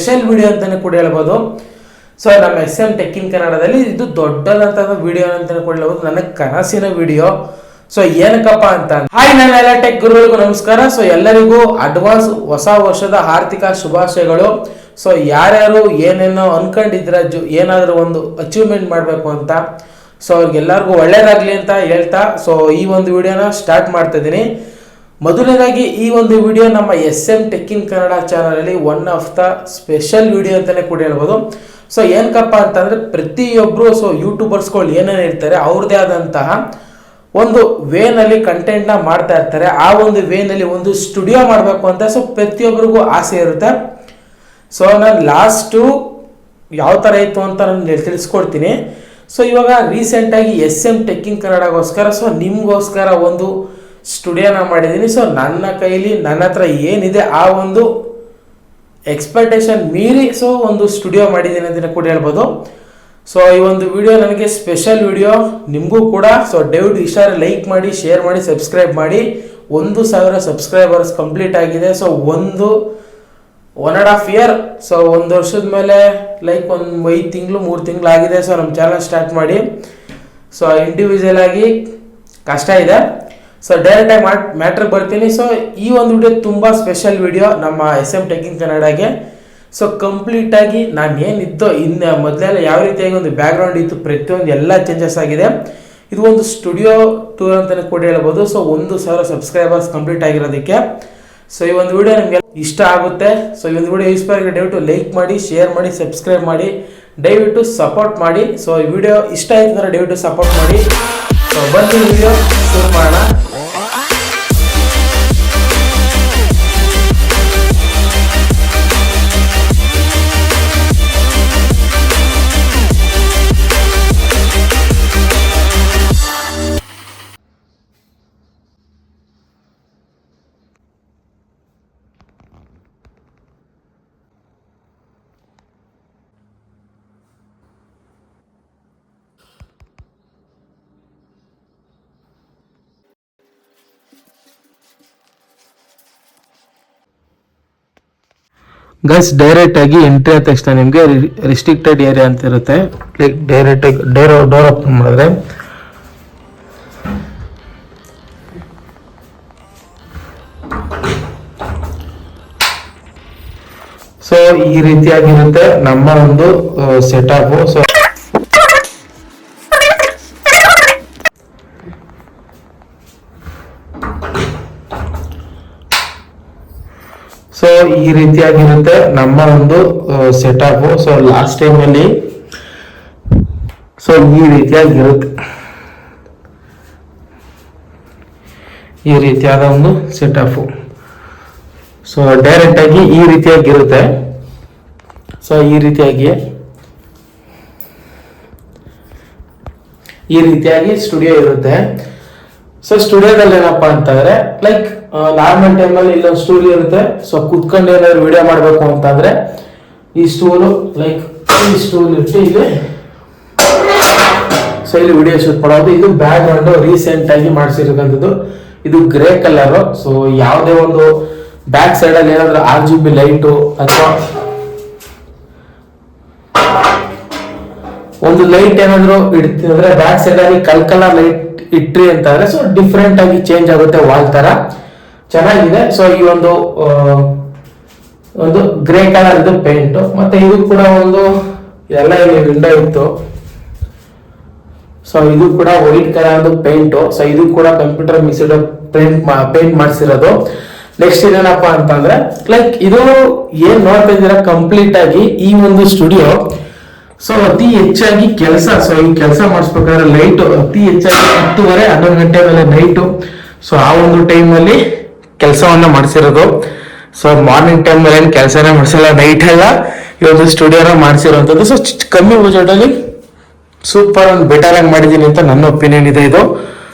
Special video ಅಂತಾನೆ ಕೂಡ ಹೇಳ್ಬೋದು. ಸೊ ನಮ್ಮ SM ಟೆಕ್ ಇನ್ ಕನ್ನಡದಲ್ಲಿ ಇದು ದೊಡ್ಡದಂತ ವಿಡಿಯೋ ಅಂತಾನೆ ಕೂಡ ಹೇಳ್ಬೋದು, ನನ್ನ ಕನಸಿನ ವಿಡಿಯೋ. ಸೊ ಏನಕ್ಕಪ್ಪ ಅಂತ, ಹಾಯ್ ನನ್ನೆಲ್ಲ ಟೆಕ್ ಗುರುಗಳಿಗೂ ನಮಸ್ಕಾರ. ಸೊ ಎಲ್ಲರಿಗೂ ಅಡ್ವಾನ್ಸ್ ಹೊಸ ವರ್ಷದ ಆರ್ಥಿಕ ಶುಭಾಶಯಗಳು. ಸೊ ಯಾರ್ಯಾರು ಏನೇನೋ ಅನ್ಕೊಂಡಿದ್ರ ಏನಾದರೂ ಒಂದು ಅಚೀವ್ಮೆಂಟ್ ಮಾಡಬೇಕು ಅಂತ, ಸೊ ಅವ್ರಿಗೆಲ್ಲರಿಗೂ ಒಳ್ಳೇದಾಗ್ಲಿ ಅಂತ ಹೇಳ್ತಾ ಸೊ ಈ ಒಂದು ವಿಡಿಯೋನ ಸ್ಟಾರ್ಟ್ ಮಾಡ್ತಾ ಇದ್ದೀನಿ. ಮೊದಲನೇದಾಗಿ ಈ ಒಂದು ವಿಡಿಯೋ ನಮ್ಮ SM ಟೆಕ್ ಇನ್ ಕನ್ನಡ ಚಾನಲಲ್ಲಿ one of the special video ಅಂತಲೇ ಕೂಡ ಹೇಳ್ಬೋದು. ಸೊ ಏನಕ್ಕಪ್ಪ ಅಂತಂದರೆ ಪ್ರತಿಯೊಬ್ಬರು ಸೊ ಯೂಟ್ಯೂಬರ್ಸ್ಗಳು ಏನೇನು ಇರ್ತಾರೆ ಅವ್ರದ್ದೇ ಆದಂತಹ ಒಂದು ವೇನಲ್ಲಿ ಕಂಟೆಂಟ್ನ ಮಾಡ್ತಾ ಇರ್ತಾರೆ. ಆ ಒಂದು ವೇನಲ್ಲಿ ಒಂದು ಸ್ಟುಡಿಯೋ ಮಾಡಬೇಕು ಅಂತ ಸೊ ಪ್ರತಿಯೊಬ್ಬರಿಗೂ ಆಸೆ ಇರುತ್ತೆ. ಸೊ ನಾನು ಲಾಸ್ಟು ಯಾವ ಥರ ಇತ್ತು ಅಂತ ನಾನು ತಿಳಿಸ್ಕೊಡ್ತೀನಿ. ಸೊ ಇವಾಗ ರೀಸೆಂಟಾಗಿ SM ಟೆಕ್ ಇನ್ ಕನ್ನಡಗೋಸ್ಕರ ಸೊ ನಿಮಗೋಸ್ಕರ ಒಂದು ಸ್ಟುಡಿಯೋನ ಮಾಡಿದ್ದೀನಿ. ಸೊ ನನ್ನ ಕೈಲಿ ನನ್ನ ಹತ್ರ ಏನಿದೆ ಆ ಒಂದು ಎಕ್ಸ್ಪೆಕ್ಟೇಷನ್ ಮೀರಿ ಸೊ ಒಂದು ಸ್ಟುಡಿಯೋ ಮಾಡಿದ್ದೀನಿ ಅಂತ ಕೂಡ ಹೇಳ್ಬೋದು. ಸೊ ಈ ಒಂದು ವಿಡಿಯೋ ನನಗೆ ಸ್ಪೆಷಲ್ ವಿಡಿಯೋ, ನಿಮಗೂ ಕೂಡ. ಸೊ ದಯವಿಟ್ಟು ಇಷ್ಟ ಲೈಕ್ ಮಾಡಿ, ಶೇರ್ ಮಾಡಿ, ಸಬ್ಸ್ಕ್ರೈಬ್ ಮಾಡಿ. 1,000 ಸಬ್ಸ್ಕ್ರೈಬರ್ಸ್ ಕಂಪ್ಲೀಟ್ ಆಗಿದೆ. ಸೊ 1.5 ಇಯರ್, ಸೊ 1 ವರ್ಷದ ಮೇಲೆ ಲೈಕ್ ಒಂದು 5 ತಿಂಗಳು 3 ತಿಂಗಳು ಆಗಿದೆ. ಸೊ ನಮ್ಮ ಚಾನಲ್ ಸ್ಟಾರ್ಟ್ ಮಾಡಿ. ಸೊ ಇಂಡಿವಿಜುವಲ್ ಆಗಿ ಕಷ್ಟ ಇದೆ. ಸೊ ಡೈರೆಕ್ಟಾಗಿ ಮ್ಯಾಟ್ರಿಗೆ ಬರ್ತೀನಿ. ಸೊ ಈ ಒಂದು ವಿಡಿಯೋ ತುಂಬ ಸ್ಪೆಷಲ್ ವಿಡಿಯೋ ನಮ್ಮ SM ಟೆಕ್ ಇನ್ ಕನ್ನಡಗೆ. ಸೊ ಕಂಪ್ಲೀಟಾಗಿ ನಾನು ಏನಿತ್ತು ಇನ್ನು ಮೊದಲೆಲ್ಲ ಯಾವ ರೀತಿಯಾಗಿ ಒಂದು ಬ್ಯಾಕ್ಗ್ರೌಂಡ್ ಇತ್ತು ಪ್ರತಿಯೊಂದು ಎಲ್ಲ ಚೇಂಜಸ್ ಆಗಿದೆ. ಇದು ಒಂದು ಸ್ಟುಡಿಯೋ ಟೂರ್ ಅಂತಲೇ ಕೂಡ ಹೇಳ್ಬೋದು. ಸೊ 1,000 ಸಬ್ಸ್ಕ್ರೈಬರ್ಸ್ ಕಂಪ್ಲೀಟ್ ಆಗಿರೋದಕ್ಕೆ. ಸೊ ಈ ಒಂದು ವಿಡಿಯೋ ನಿಮಗೆ ಇಷ್ಟ ಆಗುತ್ತೆ. ಸೊ ಈ ಒಂದು ವಿಡಿಯೋ ಇನ್ಸ್ಪೈರ್ ಆಗಿ ದಯವಿಟ್ಟು ಲೈಕ್ ಮಾಡಿ, ಶೇರ್ ಮಾಡಿ, ಸಬ್ಸ್ಕ್ರೈಬ್ ಮಾಡಿ, ದಯವಿಟ್ಟು ಸಪೋರ್ಟ್ ಮಾಡಿ. ಸೊ ಈ ವಿಡಿಯೋ ಇಷ್ಟ ಆಯ್ತು ಅಂದರೆ ದಯವಿಟ್ಟು ಸಪೋರ್ಟ್ ಮಾಡಿ. ಸೊ ಬನ್ನಿ ವಿಡಿಯೋ ಶುರು ಮಾಡೋಣ. ಗೈಸ್, ಡೈರೆಕ್ಟ್ ಆಗಿ ಎಂಟ್ರಿ ಆದ ತಕ್ಷಣ ನಿಮಗೆ ರಿಸ್ಟ್ರಿಕ್ಟೆಡ್ ಏರಿಯಾ ಅಂತ ಇರುತ್ತೆ. ಲೈಕ್ ಡೈರೆಕ್ಟ್ ಆಗಿ ಡೋರ್ ಓಪನ್ ಮಾಡಿದ್ರೆ ಸೊ ಈ ರೀತಿಯಾಗಿರುತ್ತೆ ನಮ್ಮ ಒಂದು ಸೆಟಪ್. ಸೊ ಈ ರೀತಿಯಾಗಿರುತ್ತೆ ನಮ್ಮ ಒಂದು ಸೆಟಪ್. ಸೊ ಲಾಸ್ಟ್ ಟೈಮ್ ಅಲ್ಲಿ ಸೊ ಈ ರೀತಿಯಾಗಿರುತ್ತೆ, ಈ ರೀತಿಯಾದ ಒಂದು ಸೆಟಪ್. ಸೊ ಡೈರೆಕ್ಟ್ ಆಗಿ ಈ ರೀತಿಯಾಗಿರುತ್ತೆ. ಸೊ ಈ ರೀತಿಯಾಗಿ ಸ್ಟುಡಿಯೋ ಇರುತ್ತೆ. ಸೊ ಸ್ಟುಡಿಯೋದಲ್ಲಿ ಏನಪ್ಪಾ ಅಂತಂದ್ರೆ ಲೈಕ್ ನಾರ್ಮಲ್ ಟೈಮಲ್ಲಿ ಇಲ್ಲೊಂದು ಸ್ಟೂಲ್ ಇರುತ್ತೆ. ಸೊ ಕುತ್ಕೊಂಡು ಏನಾದ್ರು ವಿಡಿಯೋ ಮಾಡಬೇಕು ಅಂತಂದ್ರೆ ಈ ಸ್ಟೂಲು ಲೈಕ್ ಈ ಸ್ಟೂಲ್ ಇಟ್ಟು ಇಲ್ಲಿ ಸೊ ಇಲ್ಲಿ ವಿಡಿಯೋ ಶೂಟ್ ಮಾಡೋದು. ಇದು ಬ್ಯಾಕ್ ಗ್ರೌಂಡ್ ರೀಸೆಂಟ್ ಆಗಿ ಮಾಡಿಸಿರ್ತಕ್ಕಂಥದ್ದು. ಇದು ಗ್ರೇ ಕಲರ್. ಸೊ ಯಾವುದೇ ಒಂದು ಬ್ಯಾಕ್ ಸೈಡ್ ಅಲ್ಲಿ ಏನಾದ್ರು RGB ಲೈಟು ಅಥವಾ ಒಂದು ಲೈಟ್ ಏನಾದ್ರು ಇಡ್ತಿದ್ರೆ ಬ್ಯಾಕ್ ಸೈಡ್ ಅಲ್ಲಿ ಕಲರ್ ಲೈಟ್ ಇಟ್ರಿ ಅಂತಂದ್ರೆ ಸೊ ಡಿಫ್ರೆಂಟ್ ಆಗಿ ಚೇಂಜ್ ಆಗುತ್ತೆ ವಾಲ್ ತರ. ಚೆನ್ನಾಗಿದೆ. ಸೊ ಈ ಒಂದು ಗ್ರೇ ಕಲರ್ ಇದು ಪೇಂಟ್. ಮತ್ತೆ ಇದು ಕೂಡ ಒಂದು ಎಲ್ಲ ಇಲ್ಲಿ ವಿಂಡೋ ಇತ್ತು. ಸೊ ಇದು ಕೂಡ ವೈಟ್ ಕಲರ್ ಪೇಂಟ್. ಸೊ ಇದು ಕೂಡ ಕಂಪ್ಯೂಟರ್ ಮಿಕ್ಸ್ಡ್ ಪೇಂಟ್ ಮಾಡಿಸಿರೋದು. ನೆಕ್ಸ್ಟ್ ಇದೇನಪ್ಪ ಅಂತಂದ್ರೆ ಲೈಕ್ ಇದು ಏನ್ ನೋಡ್ತಾ ಇದ್ದೀರಾ ಕಂಪ್ಲೀಟ್ ಆಗಿ ಈ ಒಂದು ಸ್ಟುಡಿಯೋ. ಸೊ ಅತಿ ಹೆಚ್ಚಾಗಿ ಕೆಲಸ, ಸೊ ಈ ಕೆಲಸ ಮಾಡಿಸ್ಬೇಕಾದ್ರೆ ಲೈಟ್ ಅತಿ ಹೆಚ್ಚಾಗಿ 10:30-11 ಗಂಟೆ ಮೇಲೆ ನೈಟು. ಸೊ ಆ ಒಂದು ಟೈಮಲ್ಲಿ ಕೆಲಸವನ್ನ ಮಾಡಿಸಿರೋದು. ಸೊ ಮಾರ್ನಿಂಗ್ ಟೈಮ್ ಅಲ್ಲಿ ಏನು ಕೆಲಸನೇ ಮಾಡಿಸಿಲ್ಲ, ನೈಟ್ ಎಲ್ಲ ಈ ಒಂದು ಸ್ಟುಡಿಯೋನ ಮಾಡಿಸಿರೋಂಥದ್ದು. ಸೊ ಕಮ್ಮಿ ಬಜೆಟಲ್ಲಿ ಸೂಪರ್ ಒಂದು ಬೆಟರ್ ಆಗಿ ಮಾಡಿದ್ದೀನಿ ಅಂತ ನನ್ನ ಒಪಿನಿಯನ್ ಇದೆ ಇದು.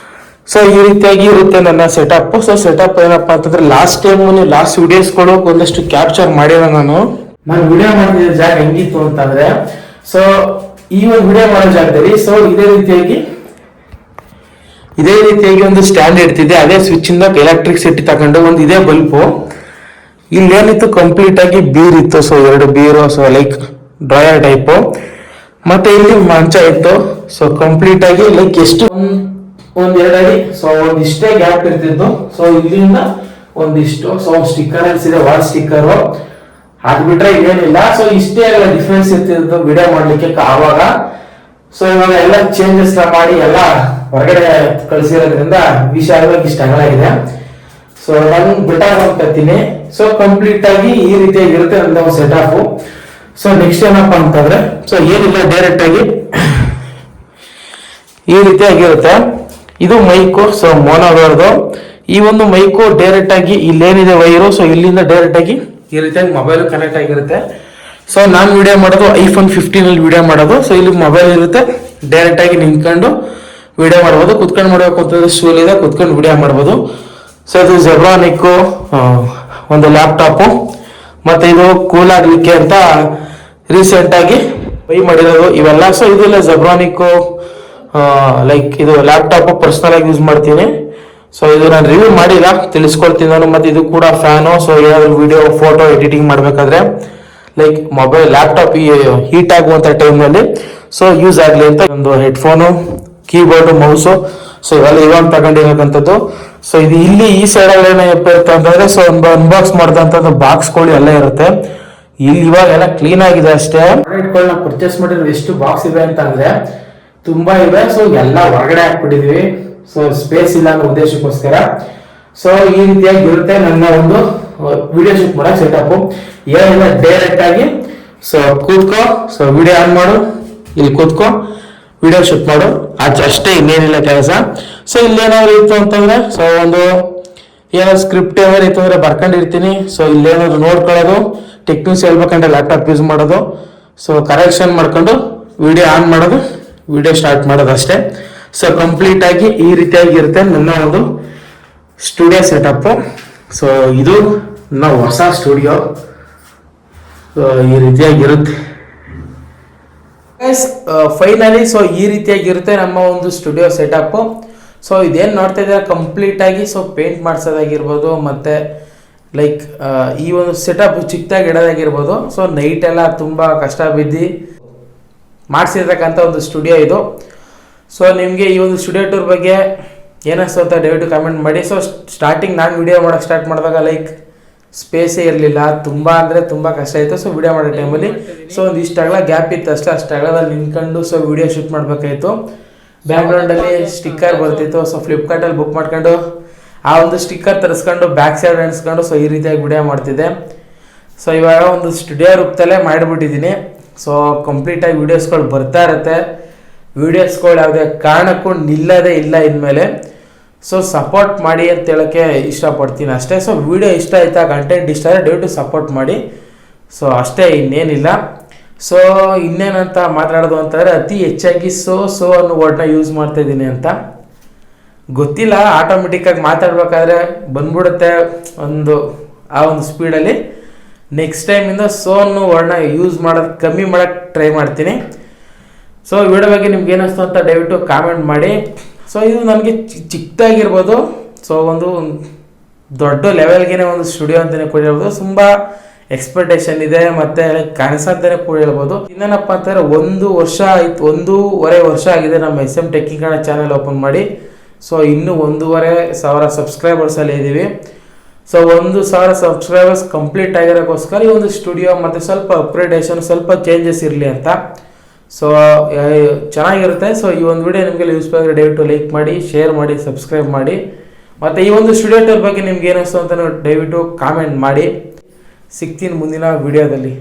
ಸೊ ಈ ರೀತಿಯಾಗಿ ಇರುತ್ತೆ ನನ್ನ ಸೆಟಪ್. ಸೊ ಸೆಟಪ್ ಏನಪ್ಪಾ ಅಂತಂದ್ರೆ ಲಾಸ್ಟ್ ವಿಡಿಯೋಸ್ಗಳು ಒಂದಷ್ಟು ಕ್ಯಾಪ್ಚರ್ ಮಾಡಿರೋ ನಾನು ವಿಡಿಯೋ ಮಾಡಿದ ಜಾಗ ಹೆಂಗಿತ್ತು ಅಂತಂದ್ರೆ ಸೊ ಈ ಒಂದು ವಿಡಿಯೋ ಮಾಡೋ ಜಾಗದಲ್ಲಿ ಸೊ ಇದೇ ರೀತಿಯಾಗಿ ಒಂದು ಸ್ಟ್ಯಾಂಡ್ ಇಡ್ತಿದ್ದೆ. ಅದೇ ಸ್ವಿಚ್ ಇಂದ ಎಲೆಕ್ಟ್ರಿಸಿಟಿ ತಗೊಂಡು ಒಂದು ಇದೇ ಬಲ್ಬು ಇಲ್ಲೇನಿತ್ತು ಕಂಪ್ಲೀಟ್ ಆಗಿ ಬೀರ್ ಇತ್ತು. ಸೊ 2 ಬೀರು, ಸೊ ಲೈಕ್ ಡ್ರಾಯರ್ ಟೈಪು. ಮತ್ತೆ ಇಲ್ಲಿ ಮಂಚ ಇತ್ತು. ಸೊ ಕಂಪ್ಲೀಟ್ ಆಗಿ ಲೈಕ್ ಎಷ್ಟು 1-2 ಅಡಿ, ಸೊ ಒಂದಿಷ್ಟೇ ಗ್ಯಾಪ್ ಇರ್ತಿತ್ತು. ಸೊ ಇಲ್ಲಿಂದ ಒಂದಿಷ್ಟು, ಸೊ ಸ್ಟಿಕ್ಕರ್ ಇದೆ, ವಾಲ್ ಸ್ಟಿಕ್ಕರು ಹಾಕ್ಬಿಟ್ರೆ ಏನಿಲ್ಲ. ಸೊ ಇಷ್ಟೇ ಎಲ್ಲ ಡಿಫ್ರೆನ್ಸ್ ಇರ್ತಿದ್ದು ವಿಡಿಯೋ ಮಾಡ್ಲಿಕ್ಕೆ ಆವಾಗ. ಸೊ ಇವಾಗ ಎಲ್ಲ ಚೇಂಜಸ್ ಮಾಡಿ ಎಲ್ಲ ಹೊರಗಡೆ ಕಳಿಸಿರೋದ್ರಿಂದ ವಿಶಾಲವಾಗಿ ಇಷ್ಟ ಅಗಲಾಗಿದೆ. ಸೊ ನಾನು ಬಿಟ್ಟಾಗ್ತೀನಿ. ಸೊ ಕಂಪ್ಲೀಟ್ ಆಗಿ ಈ ರೀತಿಯಾಗಿ ಇರುತ್ತೆ ನನ್ನ ಒಂದು ಸೆಟಪ್. ಸೊ ನೆಕ್ಸ್ಟ್ ಏನಪ್ಪಾ ಅಂತಂದ್ರೆ, ಸೊ ಏನಿಲ್ಲ, ಡೈರೆಕ್ಟ್ ಆಗಿ ಈ ರೀತಿಯಾಗಿರುತ್ತೆ. ಇದು ಮೈಕು, ಸೊ ಮೋನೋದವ್ರದ್ದು. ಈ ಒಂದು ಮೈಕು ಡೈರೆಕ್ಟ್ ಆಗಿ ಇಲ್ಲೇನಿದೆ ವೈರು, ಸೊ ಇಲ್ಲಿಂದ ಡೈರೆಕ್ಟ್ ಆಗಿ ಈ ರೀತಿಯಾಗಿ ಮೊಬೈಲ್ ಕನೆಕ್ಟ್ ಆಗಿರುತ್ತೆ. ಸೊ ನಾನು ವಿಡಿಯೋ ಮಾಡೋದು iPhone 15 ಅಲ್ಲಿ ವಿಡಿಯೋ ಮಾಡೋದು. ಸೊ ಇಲ್ಲಿ ಮೊಬೈಲ್ ಇರುತ್ತೆ, ಡೈರೆಕ್ಟ್ ಆಗಿ ನಿಂತ್ಕೊಂಡು ವಿಡಿಯೋ ಮಾಡ್ಬೋದು. ಕುತ್ಕೊಂಡು ಮಾಡಬೇಕು ಅಂತಂದ್ರೆ ಸ್ಟೂಲ್ ಇದೆ, ಕುತ್ಕೊಂಡು ವಿಡಿಯೋ ಮಾಡ್ಬೋದು. ಸೊ ಇದು ಜೆಬ್ರಾನಿಕ್ಕು ಒಂದು ಲ್ಯಾಪ್ಟಾಪು, ಮತ್ತೆ ಇದು ಕೂಲ್ ಆಗ್ಲಿಕ್ಕೆ ಅಂತ ರೀಸೆಂಟ್ ಆಗಿ ಬೈ ಮಾಡಿರೋದು ಇವೆಲ್ಲ. ಸೊ ಇದೆಲ್ಲ ಜೆಬ್ರಾನಿಕ್ಕು ಲೈಕ್ ಇದು ಲ್ಯಾಪ್ಟಾಪ್ ಪರ್ಸನಲ್ ಆಗಿ ಯೂಸ್ ಮಾಡ್ತೀನಿ. ಸೊ ಇದು ನಾನು ರಿವ್ಯೂ ಮಾಡಿಲ್ಲ, ತಿಳಿಸ್ಕೊಡ್ತೀನಿ ನಾನು. ಮತ್ತೆ ಇದು ಕೂಡ ಫ್ಯಾನು. ಸೊ ಏನಾದ್ರು ವಿಡಿಯೋ ಫೋಟೋ ಎಡಿಟಿಂಗ್ ಮಾಡ್ಬೇಕಾದ್ರೆ ಲೈಕ್ ಮೊಬೈಲ್ ಲ್ಯಾಪ್ಟಾಪ್ ಹೀಟ್ ಆಗುವಂತ ಟೈಮ್ನಲ್ಲಿ ಸೊ ಯೂಸ್ ಆಗಲಿ ಅಂತ ಒಂದು ಹೆಡ್ಫೋನು, ಕೀಬೋರ್ಡು, ಮೌಸು, ಸೊ ಇವೆಲ್ಲ ಇವಾಗ ತಗೊಂಡಿರೋದಂಥದ್ದು. ಸೊ ಇದು ಇಲ್ಲಿ ಈ ಸೈಡಲ್ಲಿ ಏನಪ್ಪ ಇರುತ್ತೆ ಅಂತಂದ್ರೆ, ಸೊ ಒಂದು ಅನ್ಬಾಕ್ಸ್ ಮಾಡಿದಂಥದ್ದು ಬಾಕ್ಸ್ಗಳು ಎಲ್ಲ ಇರುತ್ತೆ. ಇಲ್ಲಿ ಇವಾಗ ಎಲ್ಲ ಕ್ಲೀನ್ ಆಗಿದೆ ಅಷ್ಟೇ. ಪ್ರಾಡಕ್ಟ್ಗಳನ್ನ ಪರ್ಚೇಸ್ ಮಾಡಿರೋ ಎಷ್ಟು ಬಾಕ್ಸ್ ಇವೆ ಅಂತ ಅಂದ್ರೆ ತುಂಬಾ ಇವೆ. ಸೊ ಎಲ್ಲ ಹೊರಗಡೆ ಹಾಕ್ಬಿಟ್ಟಿದೀವಿ, ಸೊ ಸ್ಪೇಸ್ ಇಲ್ಲ ಅನ್ನೋ ಉದ್ದೇಶಕ್ಕೋಸ್ಕರ. ಸೊ ಈ ರೀತಿಯಾಗಿ ಇರುತ್ತೆ ನನ್ನ ಒಂದು ವಿಡಿಯೋ ಶೂಟ್ ಮಾಡೋ ಸೆಟಪ್. ಏನಿಲ್ಲ, ಡೈರೆಕ್ಟ್ ಆಗಿ ಸೊ ಕೂತ್ಕೋ, ಸೊ ವಿಡಿಯೋ ಆನ್ ಮಾಡು, ಇಲ್ಲಿ ಕೂತ್ಕೋ, ವಿಡಿಯೋ ಶೂಟ್ ಮಾಡು, ಅಷ್ಟೇ, ಇನ್ನೇನಿಲ್ಲ ಕೆಲಸ. ಸೊ ಇಲ್ಲೇನಾದ್ರು ಇತ್ತು ಅಂತಂದ್ರೆ, ಸೊ ಒಂದು ಏನಾದ್ರು ಸ್ಕ್ರಿಪ್ಟ್ ಏನಾದ್ರು ಇತ್ತು ಅಂದ್ರೆ ಬರ್ಕೊಂಡಿರ್ತೀನಿ. ಸೊ ಇಲ್ಲೇನಾದ್ರು ನೋಡ್ಕೊಳ್ಳೋದು, ಟೆಕ್ನಿಕ್ಸ್ ಹೇಳ್ಬೇಕಂದ್ರೆ ಲ್ಯಾಪ್ಟಾಪ್ ಯೂಸ್ ಮಾಡೋದು, ಸೊ ಕರೆಕ್ಷನ್ ಮಾಡ್ಕೊಂಡು ವಿಡಿಯೋ ಆನ್ ಮಾಡೋದು, ವಿಡಿಯೋ ಸ್ಟಾರ್ಟ್ ಮಾಡೋದು ಅಷ್ಟೇ. ಸೊ ಕಂಪ್ಲೀಟ್ ಆಗಿ ಈ ರೀತಿಯಾಗಿ ಇರುತ್ತೆ ನನ್ನ ಒಂದು ಸ್ಟುಡಿಯೋ ಸೆಟಪ್. ಸೊ ಇದು ನನ್ನ ಹೊಸ ಸ್ಟುಡಿಯೋ. ಈ ರೀತಿಯಾಗಿರುತ್ತೆ ಫೈನಲಿ. ಸೊ ಈ ರೀತಿಯಾಗಿರುತ್ತೆ ನಮ್ಮ ಒಂದು ಸ್ಟುಡಿಯೋ ಸೆಟಪ್. ಸೊ ಇದೇನು ನೋಡ್ತಾ ಇದ್ದಾರೆ ಕಂಪ್ಲೀಟ್ ಆಗಿ ಸೊ ಪೇಂಟ್ ಮಾಡಿಸೋದಾಗಿರ್ಬೋದು, ಮತ್ತೆ ಲೈಕ್ ಈ ಒಂದು ಸೆಟಪ್ ಚಿಕ್ಕದಾಗಿ ಇಡೋದಾಗಿರ್ಬೋದು. ಸೊ ನೈಟ್ ಎಲ್ಲ ತುಂಬ ಕಷ್ಟ ಬಿದ್ದು ಮಾಡಿಸಿರ್ತಕ್ಕಂಥ ಒಂದು ಸ್ಟುಡಿಯೋ ಇದು. ಸೊ ನಿಮಗೆ ಈ ಒಂದು ಸ್ಟುಡಿಯೋ ಟೂರ್ ಬಗ್ಗೆ ಏನಿಸ್ತು ಅಂತ ದಯವಿಟ್ಟು ಕಮೆಂಟ್ ಮಾಡಿ. ಸೊ ಸ್ಟಾರ್ಟಿಂಗ್ ನಾನು ವಿಡಿಯೋ ಮಾಡೋಕ್ಕೆ ಸ್ಟಾರ್ಟ್ ಮಾಡಿದಾಗ ಲೈಕ್ ಸ್ಪೇಸೇ ಇರಲಿಲ್ಲ, ತುಂಬ ಅಂದರೆ ತುಂಬ ಕಷ್ಟ ಆಯಿತು. ಸೊ ವಿಡಿಯೋ ಮಾಡೋ ಟೈಮಲ್ಲಿ ಸೊ ಒಂದು ಇಷ್ಟಾಗಲ ಗ್ಯಾಪ್ ಇತ್ತು ಅಷ್ಟೇ, ಅಷ್ಟಾಗಲದಲ್ಲಿ ನಿಂತ್ಕೊಂಡು ಸೊ ವಿಡಿಯೋ ಶೂಟ್ ಮಾಡಬೇಕಾಯಿತು. ಬ್ಯಾಕ್ಗ್ರೌಂಡಲ್ಲಿ ಸ್ಟಿಕ್ಕರ್ ಬರ್ತಿತ್ತು. ಸೊ ಫ್ಲಿಪ್ಕಾರ್ಟಲ್ಲಿ ಬುಕ್ ಮಾಡ್ಕೊಂಡು ಆ ಒಂದು ಸ್ಟಿಕ್ಕರ್ ತರಿಸ್ಕೊಂಡು ಬ್ಯಾಕ್ ಸೈಡ್ ಅನ್ಸ್ಕೊಂಡು ಸೊ ಈ ರೀತಿಯಾಗಿ ವಿಡಿಯೋ ಮಾಡ್ತಿದ್ದೆ. ಸೊ ಇವಾಗ ಒಂದು ಸ್ಟುಡಿಯೋ ರೂಪದಲ್ಲೇ ಮಾಡಿಬಿಟ್ಟಿದ್ದೀನಿ. ಸೊ ಕಂಪ್ಲೀಟಾಗಿ ವೀಡಿಯೋಸ್ಗಳು ಬರ್ತಾ ಇರುತ್ತೆ. ವೀಡಿಯೋಸ್ಗಳು ಯಾವುದೇ ಕಾರಣಕ್ಕೂ ನಿಲ್ಲದೇ ಇಲ್ಲ ಇನ್ಮೇಲೆ. ಸೊ ಸಪೋರ್ಟ್ ಮಾಡಿ ಅಂತ ಹೇಳೋಕ್ಕೆ ಇಷ್ಟಪಡ್ತೀನಿ ಅಷ್ಟೇ. ಸೊ ವಿಡಿಯೋ ಇಷ್ಟ ಆಯ್ತಾ, ಕಂಟೆಂಟ್ ಇಷ್ಟ ಆದರೆ ದಯವಿಟ್ಟು ಸಪೋರ್ಟ್ ಮಾಡಿ. ಸೊ ಅಷ್ಟೇ, ಇನ್ನೇನಿಲ್ಲ. ಸೊ ಇನ್ನೇನಂತ ಮಾತಾಡೋದು ಅಂತಂದರೆ ಅತಿ ಹೆಚ್ಚಾಗಿ ಸೊ ಅನ್ನೋ ವರ್ಡ್ನ ಯೂಸ್ ಮಾಡ್ತಾ ಇದ್ದೀನಿ ಅಂತ ಗೊತ್ತಿಲ್ಲ. ಆಟೋಮೆಟಿಕ್ಕಾಗಿ ಮಾತಾಡ್ಬೇಕಾದ್ರೆ ಬಂದ್ಬಿಡುತ್ತೆ ಒಂದು ಆ ಒಂದು ಸ್ಪೀಡಲ್ಲಿ. ನೆಕ್ಸ್ಟ್ ಟೈಮಿಂದ ಸೊ ಅನ್ನೋ ವರ್ಡ್ನ ಯೂಸ್ ಮಾಡೋದು ಕಮ್ಮಿ ಮಾಡೋಕ್ಕೆ ಟ್ರೈ ಮಾಡ್ತೀನಿ. ಸೊ ವಿಡಿಯೋ ಬಗ್ಗೆ ನಿಮ್ಗೆ ಏನಿಸ್ತು ಅಂತ ದಯವಿಟ್ಟು ಕಾಮೆಂಟ್ ಮಾಡಿ. ಸೊ ಇದು ನನಗೆ ಚಿಕ್ಕದಾಗಿರ್ಬೋದು, ಸೊ ಒಂದು ದೊಡ್ಡ ಲೆವೆಲ್ಗೆ ಒಂದು ಸ್ಟುಡಿಯೋ ಅಂತಲೇ ಕೂಡ ಹೇಳ್ಬೋದು. ತುಂಬ ಎಕ್ಸ್ಪೆಕ್ಟೇಷನ್ ಇದೆ, ಮತ್ತು ಕನಸಂತಲೇ ಕೂಡ ಹೇಳ್ಬೋದು. ಇನ್ನೇನಪ್ಪ ಅಂತಂದರೆ 1 ವರ್ಷ ಆಯಿತು, 1.5 ವರ್ಷ ಆಗಿದೆ ನಮ್ಮ SM ಟೆಕ್ಕಿಂಗ್ ಕನ್ನಡ ಚಾನಲ್ ಓಪನ್ ಮಾಡಿ. ಸೊ ಇನ್ನೂ 1,500 ಸಬ್ಸ್ಕ್ರೈಬರ್ಸಲ್ಲಿ ಇದ್ದೀವಿ. ಸೊ 1,000 ಸಬ್ಸ್ಕ್ರೈಬರ್ಸ್ ಕಂಪ್ಲೀಟ್ ಆಗಿರೋಕ್ಕೋಸ್ಕರ ಈ ಒಂದು ಸ್ಟುಡಿಯೋ ಮತ್ತು ಸ್ವಲ್ಪ ಅಪ್ಗ್ರೇಡೇಷನ್, ಸ್ವಲ್ಪ ಚೇಂಜಸ್ ಇರಲಿ ಅಂತ. ಸೊ ಚೆನ್ನಾಗಿರುತ್ತೆ. ಸೊ ಈ ಒಂದು ವಿಡಿಯೋ ನಿಮಗೆ ಯೂಸ್ ಆಗಿದ್ರೆ ದಯವಿಟ್ಟು ಲೈಕ್ ಮಾಡಿ, ಶೇರ್ ಮಾಡಿ, ಸಬ್ಸ್ಕ್ರೈಬ್ ಮಾಡಿ. ಮತ್ತು ಈ ಒಂದು ಸ್ಟುಡಿಯೋ ಟೂರ್ ಬಗ್ಗೆ ನಿಮ್ಗೆ ಏನಿಸ್ತು ಅಂತ ದಯವಿಟ್ಟು ಕಾಮೆಂಟ್ ಮಾಡಿ. ಸಿಗ್ತೀನಿ ಮುಂದಿನ ವಿಡಿಯೋದಲ್ಲಿ.